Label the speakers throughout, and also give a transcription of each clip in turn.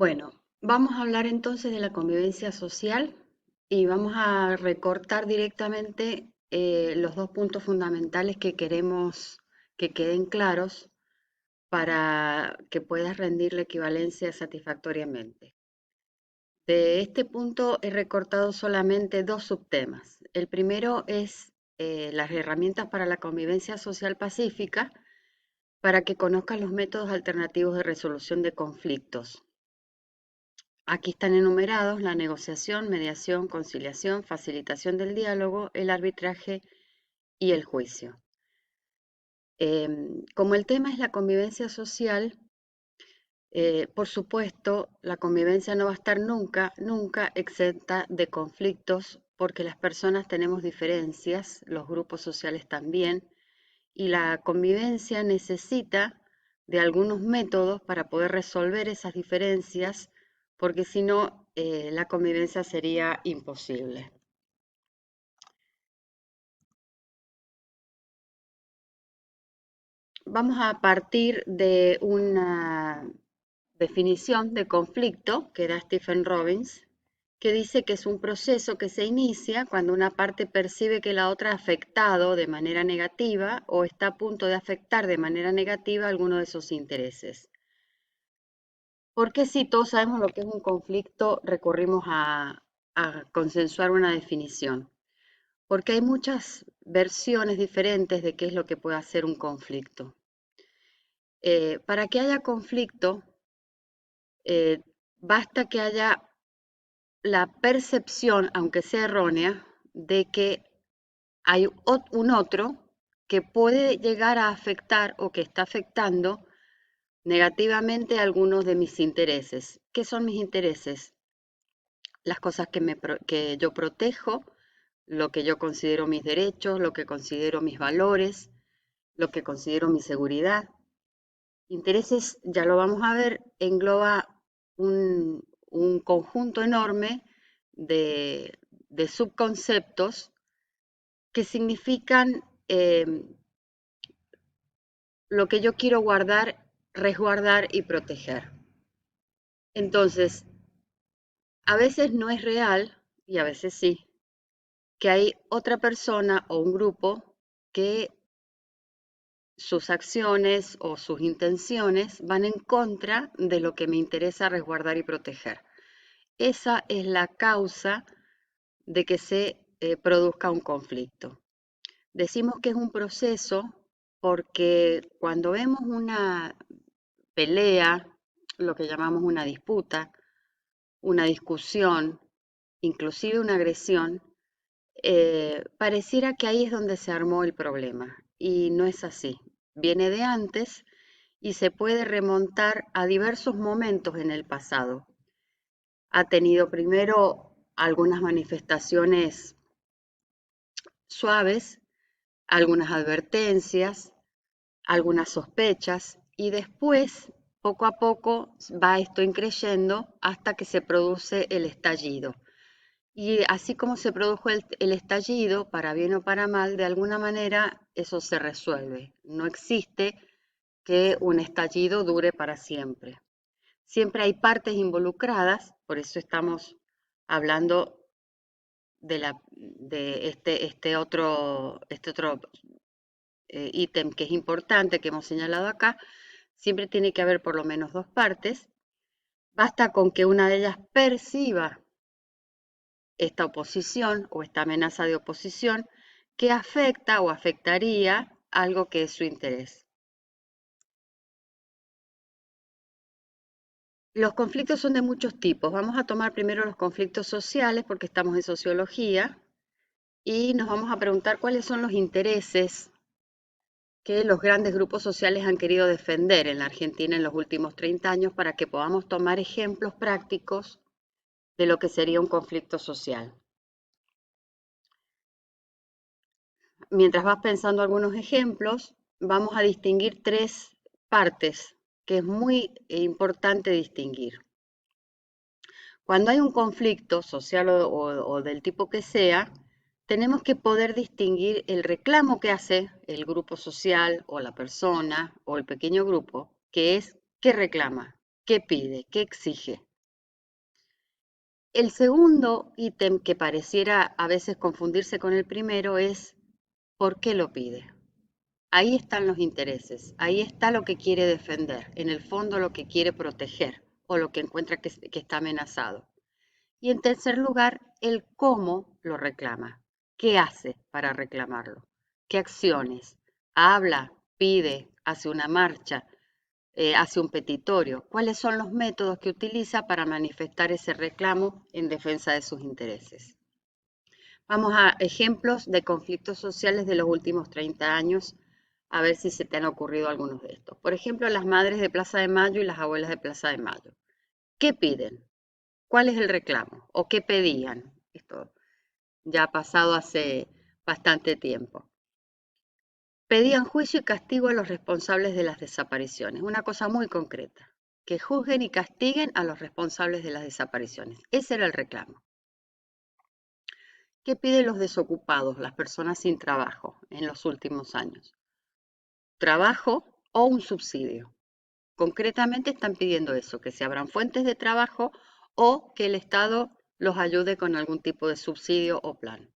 Speaker 1: Bueno, vamos a hablar entonces de la convivencia social y vamos a recortar directamente los dos puntos fundamentales que queremos que queden claros para que puedas rendir la equivalencia satisfactoriamente. De este punto he recortado solamente dos subtemas. El primero es las herramientas para la convivencia social pacífica para que conozcas los métodos alternativos de resolución de conflictos. Aquí están enumerados la negociación, mediación, conciliación, facilitación del diálogo, el arbitraje y el juicio. Como el tema es la convivencia social, por supuesto, la convivencia no va a estar nunca, nunca exenta de conflictos porque las personas tenemos diferencias, los grupos sociales también, y la convivencia necesita de algunos métodos para poder resolver esas diferencias, porque si no, la convivencia sería imposible. Vamos a partir de una definición de conflicto que da Stephen Robbins, que dice que es un proceso que se inicia cuando una parte percibe que la otra ha afectado de manera negativa o está a punto de afectar de manera negativa alguno de sus intereses. Porque si todos sabemos lo que es un conflicto, recurrimos a consensuar una definición. Porque hay muchas versiones diferentes de qué es lo que puede hacer un conflicto. Para que haya conflicto, eh, basta que haya la percepción, aunque sea errónea, de que hay un otro que puede llegar a afectar o que está afectando negativamente algunos de mis intereses. ¿Qué son mis intereses? Las cosas que yo protejo, lo que yo considero mis derechos, lo que considero mis valores, lo que considero mi seguridad. Intereses, ya lo vamos a ver, engloba un conjunto enorme de subconceptos que significan lo que yo quiero guardar, resguardar y proteger. Entonces, a veces no es real, y a veces sí, que hay otra persona o un grupo que sus acciones o sus intenciones van en contra de lo que me interesa resguardar y proteger. Esa es la causa de que se produzca un conflicto. Decimos que es un proceso porque cuando vemos una pelea, lo que llamamos una disputa, una discusión, inclusive una agresión, pareciera que ahí es donde se armó el problema y no es así. Viene de antes y se puede remontar a diversos momentos en el pasado. Ha tenido primero algunas manifestaciones suaves, algunas advertencias, algunas sospechas y después, poco a poco, va esto increyendo hasta que se produce el estallido. Y así como se produjo el estallido, para bien o para mal, de alguna manera eso se resuelve. No existe que un estallido dure para siempre. Siempre hay partes involucradas, por eso estamos hablando de este otro ítem que es importante, que hemos señalado acá. Siempre tiene que haber por lo menos dos partes. Basta con que una de ellas perciba esta oposición o esta amenaza de oposición que afecta o afectaría algo que es su interés. Los conflictos son de muchos tipos. Vamos a tomar primero los conflictos sociales porque estamos en sociología y nos vamos a preguntar cuáles son los intereses que los grandes grupos sociales han querido defender en la Argentina en los últimos 30 años para que podamos tomar ejemplos prácticos de lo que sería un conflicto social. Mientras vas pensando algunos ejemplos, vamos a distinguir tres partes que es muy importante distinguir. Cuando hay un conflicto social o del tipo que sea, tenemos que poder distinguir el reclamo que hace el grupo social o la persona o el pequeño grupo, que es qué reclama, qué pide, qué exige. El segundo ítem que pareciera a veces confundirse con el primero es ¿por qué lo pide? Ahí están los intereses, ahí está lo que quiere defender, en el fondo lo que quiere proteger o lo que encuentra que está amenazado. Y en tercer lugar, el cómo lo reclama, qué hace para reclamarlo, qué acciones, habla, pide, hace una marcha, hace un petitorio, cuáles son los métodos que utiliza para manifestar ese reclamo en defensa de sus intereses. Vamos a ejemplos de conflictos sociales de los últimos 30 años, a ver si se te han ocurrido algunos de estos. Por ejemplo, las madres de Plaza de Mayo y las abuelas de Plaza de Mayo. ¿Qué piden? ¿Cuál es el reclamo? ¿O qué pedían? Esto ya ha pasado hace bastante tiempo. Pedían juicio y castigo a los responsables de las desapariciones. Una cosa muy concreta, que juzguen y castiguen a los responsables de las desapariciones. Ese era el reclamo. ¿Qué piden los desocupados, las personas sin trabajo en los últimos años? Trabajo o un subsidio. Concretamente están pidiendo eso, que se abran fuentes de trabajo o que el Estado los ayude con algún tipo de subsidio o plan.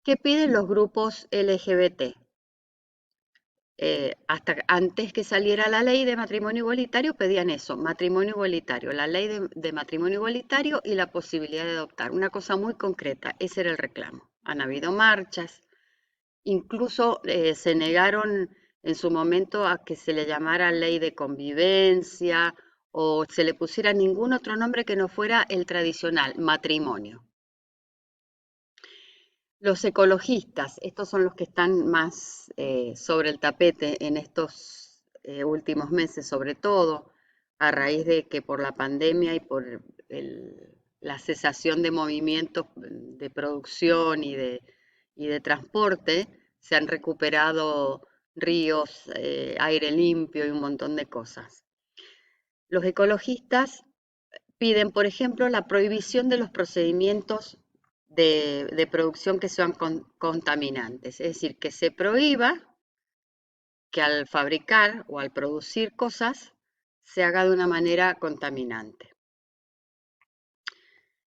Speaker 1: ¿Qué piden los grupos LGBT? Hasta antes que saliera la ley de matrimonio igualitario pedían eso, matrimonio igualitario, la ley de matrimonio igualitario y la posibilidad de adoptar. Una cosa muy concreta, ese era el reclamo. Han habido marchas, incluso se negaron en su momento a que se le llamara ley de convivencia o se le pusiera ningún otro nombre que no fuera el tradicional, matrimonio. Los ecologistas, estos son los que están más sobre el tapete en estos últimos meses, sobre todo a raíz de que por la pandemia y por la cesación de movimientos de producción y de transporte, se han recuperado ríos, aire limpio y un montón de cosas. Los ecologistas piden, por ejemplo, la prohibición de los procedimientos de producción que sean contaminantes, es decir, que se prohíba que al fabricar o al producir cosas se haga de una manera contaminante.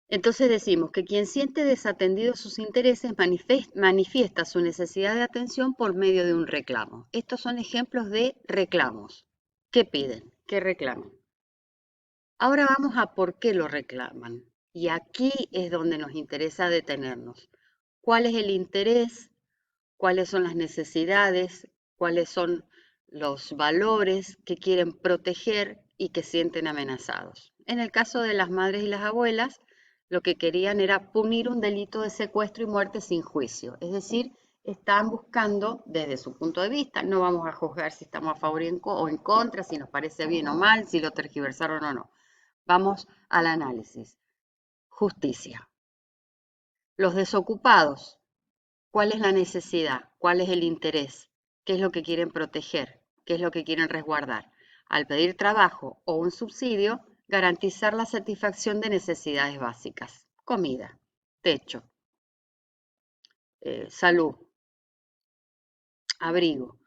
Speaker 1: Entonces decimos que quien siente desatendidos sus intereses manifiesta su necesidad de atención por medio de un reclamo. Estos son ejemplos de reclamos. ¿Qué piden? ¿Qué reclaman? Ahora vamos a por qué lo reclaman. Y aquí es donde nos interesa detenernos. ¿Cuál es el interés? ¿Cuáles son las necesidades? ¿Cuáles son los valores que quieren proteger y que sienten amenazados? En el caso de las madres y las abuelas, lo que querían era punir un delito de secuestro y muerte sin juicio. Es decir, están buscando desde su punto de vista, no vamos a juzgar si estamos a favor o en contra, si nos parece bien o mal, si lo tergiversaron o no. Vamos al análisis. Justicia. Los desocupados, ¿cuál es la necesidad? ¿Cuál es el interés? ¿Qué es lo que quieren proteger? ¿Qué es lo que quieren resguardar? Al pedir trabajo o un subsidio, garantizar la satisfacción de necesidades básicas. Comida, techo, salud, abrigo.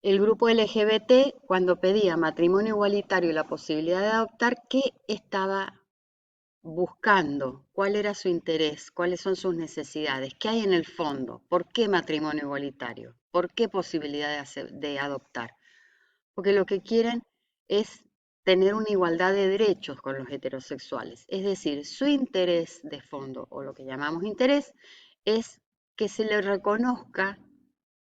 Speaker 1: El grupo LGBT, cuando pedía matrimonio igualitario y la posibilidad de adoptar, ¿qué estaba buscando? ¿Cuál era su interés? ¿Cuáles son sus necesidades? ¿Qué hay en el fondo? ¿Por qué matrimonio igualitario? ¿Por qué posibilidad de adoptar? Porque lo que quieren es tener una igualdad de derechos con los heterosexuales. Es decir, su interés de fondo, o lo que llamamos interés, es que se le reconozca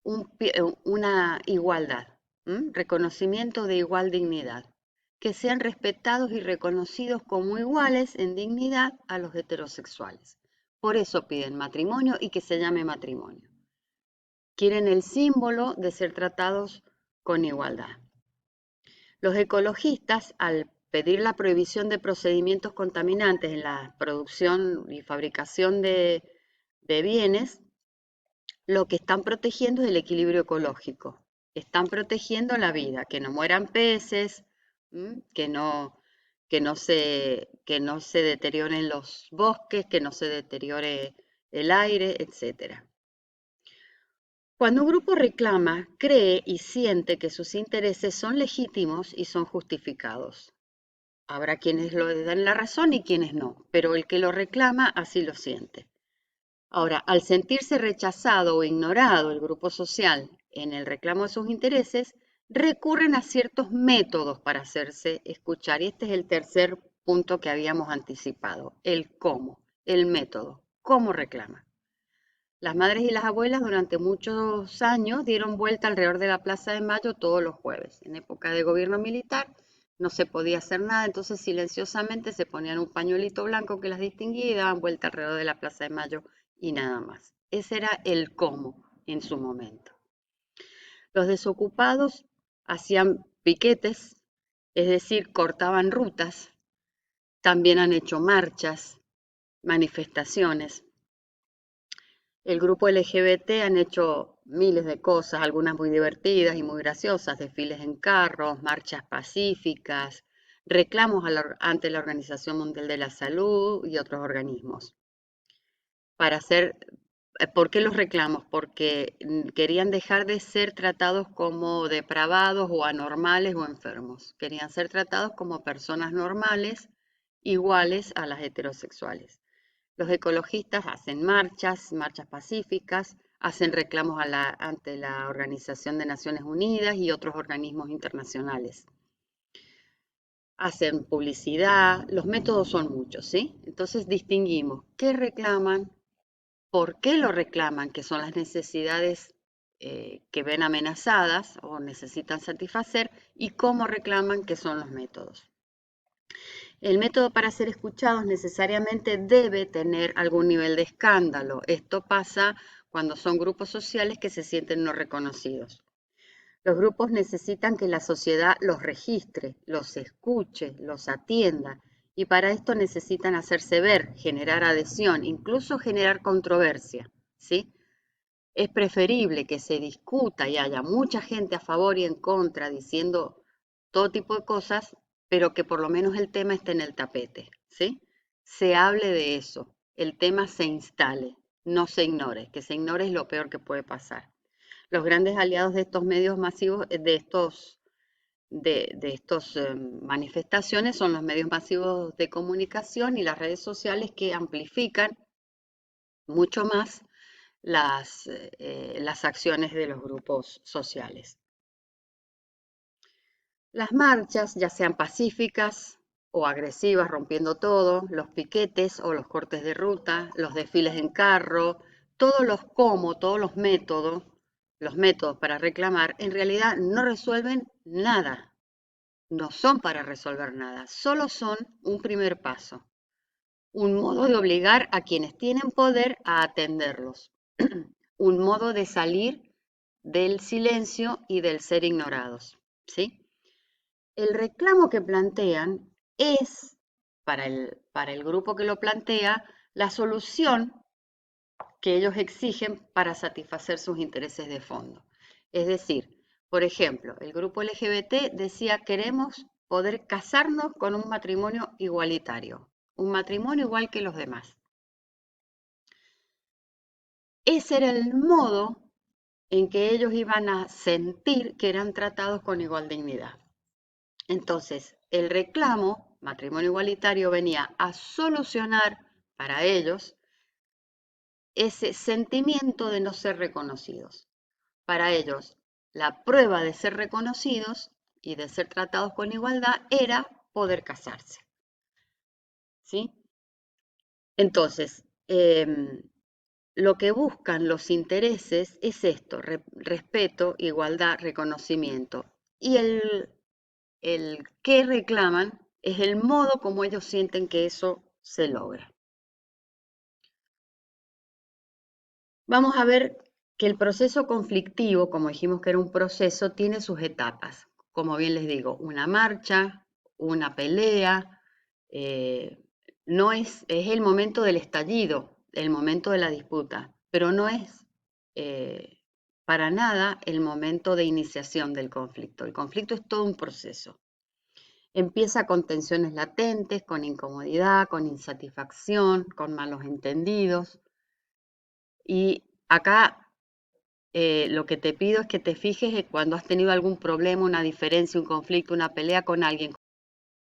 Speaker 1: una igualdad, reconocimiento de igual dignidad, que sean respetados y reconocidos como iguales en dignidad a los heterosexuales. Por eso piden matrimonio y que se llame matrimonio. Quieren el símbolo de ser tratados con igualdad. Los ecologistas, al pedir la prohibición de procedimientos contaminantes en la producción y fabricación de bienes, lo que están protegiendo es el equilibrio ecológico. Están protegiendo la vida, que no mueran peces, que que no se deterioren los bosques, que no se deteriore el aire, etc. Cuando un grupo reclama, cree y siente que sus intereses son legítimos y son justificados. Habrá quienes lo dan la razón y quienes no, pero el que lo reclama así lo siente. Ahora, al sentirse rechazado o ignorado el grupo social en el reclamo de sus intereses, recurren a ciertos métodos para hacerse escuchar. Y este es el tercer punto que habíamos anticipado, el cómo, el método, cómo reclama. Las madres y las abuelas durante muchos años dieron vuelta alrededor de la Plaza de Mayo todos los jueves. En época de gobierno militar no se podía hacer nada, entonces silenciosamente se ponían un pañuelito blanco que las distinguía y daban vuelta alrededor de la Plaza de Mayo y nada más. Ese era el cómo en su momento. Los desocupados hacían piquetes, es decir, cortaban rutas, también han hecho marchas, manifestaciones. El grupo LGBT han hecho miles de cosas, algunas muy divertidas y muy graciosas, desfiles en carros, marchas pacíficas, reclamos ante la Organización Mundial de la Salud y otros organismos. ¿Por qué los reclamos? Porque querían dejar de ser tratados como depravados o anormales o enfermos. Querían ser tratados como personas normales, iguales a las heterosexuales. Los ecologistas hacen marchas, marchas pacíficas, hacen reclamos ante la Organización de Naciones Unidas y otros organismos internacionales. Hacen publicidad, los métodos son muchos, ¿sí? Entonces distinguimos qué reclaman, por qué lo reclaman, que son las necesidades que ven amenazadas o necesitan satisfacer, y cómo reclaman, que son los métodos. El método para ser escuchados necesariamente debe tener algún nivel de escándalo. Esto pasa cuando son grupos sociales que se sienten no reconocidos. Los grupos necesitan que la sociedad los registre, los escuche, los atienda, y para esto necesitan hacerse ver, generar adhesión, incluso generar controversia, ¿sí? Es preferible que se discuta y haya mucha gente a favor y en contra diciendo todo tipo de cosas, pero que por lo menos el tema esté en el tapete, ¿sí? Se hable de eso, el tema se instale, no se ignore, que se ignore es lo peor que puede pasar. Los grandes aliados de estos medios masivos, de estos manifestaciones son los medios masivos de comunicación y las redes sociales que amplifican mucho más las acciones de los grupos sociales. Las marchas, ya sean pacíficas o agresivas, rompiendo todo, los piquetes o los cortes de ruta, los desfiles en carro, todos los métodos para reclamar, en realidad no resuelven nada, no son para resolver nada, solo son un primer paso, un modo de obligar a quienes tienen poder a atenderlos, un modo de salir del silencio y del ser ignorados, ¿sí? El reclamo que plantean es, para el grupo que lo plantea, la solución que ellos exigen para satisfacer sus intereses de fondo. Es decir, por ejemplo, el grupo LGBT decía queremos poder casarnos con un matrimonio igualitario, un matrimonio igual que los demás. Ese era el modo en que ellos iban a sentir que eran tratados con igual dignidad. Entonces, el reclamo, matrimonio igualitario, venía a solucionar para ellos ese sentimiento de no ser reconocidos. Para ellos, la prueba de ser reconocidos y de ser tratados con igualdad era poder casarse. ¿Sí? Entonces, lo que buscan los intereses es esto, respeto, igualdad, reconocimiento. Y el que reclaman es el modo como ellos sienten que eso se logra. Vamos a ver que el proceso conflictivo, como dijimos que era un proceso, tiene sus etapas. Como bien les digo, una marcha, una pelea, eh, no es el momento del estallido, el momento de la disputa, pero no es para nada el momento de iniciación del conflicto. El conflicto es todo un proceso. Empieza con tensiones latentes, con incomodidad, con insatisfacción, con malos entendidos. Y acá lo que te pido es que te fijes cuando has tenido algún problema, una diferencia, un conflicto, una pelea con alguien,